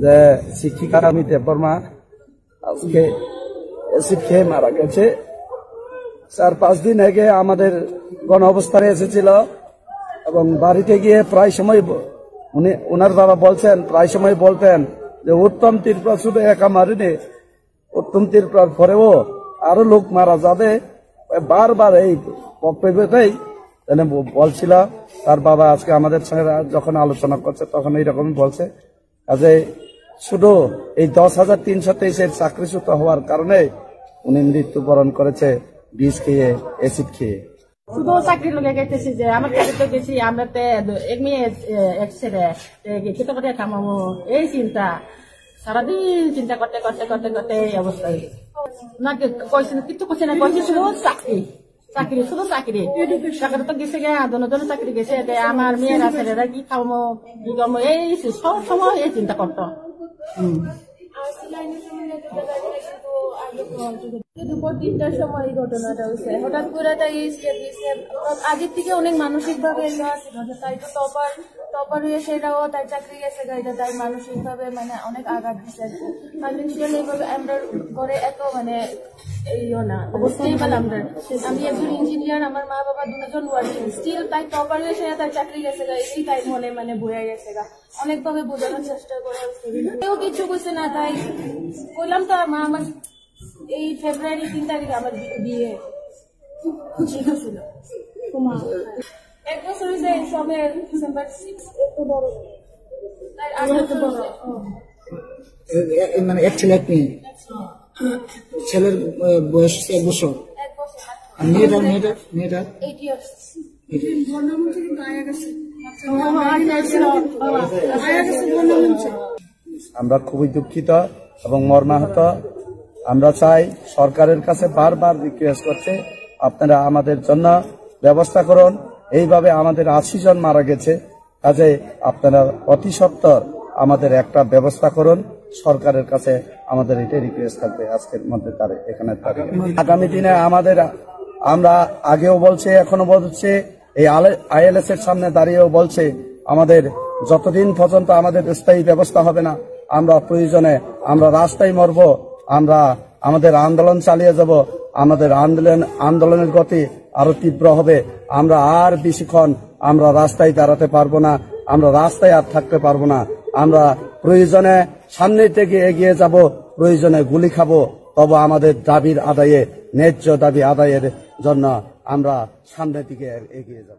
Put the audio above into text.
যে শিক্ষিকা আমি দেববর্মা আজকে অ্যাসিড খেয়ে মারা গেছে। 4-5 দিন আগে আমাদের গণ অবস্থানে এসেছিল এবং বাড়িতে গিয়ে প্রায় সময় ওনার বাবা বলছেন, প্রায় সময় বলতেন যে উত্তম ত্রিপুরা শুধু একা মারেনি, উত্তম ত্রিপুরার পরেও আরো লোক মারা যাবে। বারবার এই বক্তব্যটাই বলছিল তার বাবা। আজকে আমাদের সঙ্গে যখন আলোচনা করছে তখন এইরকমই বলছে। কাজে শুধু এই 10,323 চাকরিচ্যুত হওয়ার কারণে উনি মৃত্যুবরণ করেছে বিষ খেয়ে, অ্যাসিড খেয়ে। শুধু চাকরি লোকে গেতেছি যে আমার কাছে তো গেছি, আমরা এক মেয়ে এক ছেলে খেতে করে কামাবো, এই চিন্তা সারাদিন চিন্তা করতে করতে করতে করতে এই অবস্থা নাকি কইছে কিছু কইছে না, কইছে শুধু চাকরি চাকরি শুধু চাকরি। চাকরি তো গেছে গে দুজন চাকরি গেছে, আমার মেয়েরা ছেলেরা কি খাবো কি করবো এই সব সময় এই চিন্তা করতো। দুপুর 3টার সময় এই ঘটনাটা হয়েছে। হঠাৎ করে তাই আগের থেকে অনেক মানসিক ভাবে তাই তো টপার হয়ে সেটাও তাই চাকরি গেছে গাড়িটা, তাই মানসিক ভাবে মানে অনেক আঘাত দিচ্ছে। ফাইন্যান্সিয়াল এইভাবে আমরা ঘরে এত মানে এইও না স্টেবল। আমি একজন ইঞ্জিনিয়ার, আমার মা বাবা দুজন ওয়ার্কিং, স্টিল তাই টপার হয়ে সে তাই চাকরি গেছে গা, এই তাই মনে মানে বয়ে গেছে গা। অনেকভাবে বোঝানোর চেষ্টা করে কেউ কিছু করছে না, তাই বললাম তো মা আমার এই ফেব্রুয়ারি 3 তারিখে আমার বিয়ে ছিল। 1 বছর হয়েছে সবে ডিসেম্বর 6 একটু বড় মানে এক ছেলে এক মেয়ে। ছেলের বয়স 1 বছর, আর মেয়েটা 8 ইয়ার্স। আমরা খুবই দুঃখিত এবং মর্মাহত। আমরা চাই সরকারের কাছে বারবার রিকোয়েস্ট করছে, আপনারা আমাদের জন্য ব্যবস্থা করুন। এইভাবে আমাদের 80 জন মারা গেছে, কাজে আপনারা অতি সত্বর আমাদের একটা ব্যবস্থা করুন। সরকারের কাছে আমাদের এটাই রিকোয়েস্ট থাকবে আজকের মধ্যে এখানে আগামী দিনে আমরা আগেও বলছে, এখনো বলছে, এই ILS এর সামনে দাঁড়িয়েও বলছে, আমাদের যতদিন পর্যন্ত আমাদের স্থায়ী ব্যবস্থা হবে না, আমরা প্রয়োজনে আমরা রাস্তায় মরবো, আমরা আমাদের আন্দোলন চালিয়ে যাব। আমাদের আন্দোলনের গতি আরো তীব্র হবে। আমরা আর বেশিক্ষণ আমরা রাস্তায় দাঁড়াতে পারবো না, আমরা রাস্তায় আর থাকতে পারবো না। আমরা প্রয়োজনে সামনের থেকে এগিয়ে যাব, প্রয়োজনে গুলি খাবো, তবে আমাদের দাবির আদায়ে, ন্যায্য দাবি আদায়ের জন্য আমরা সামনের দিকে এগিয়ে যাব।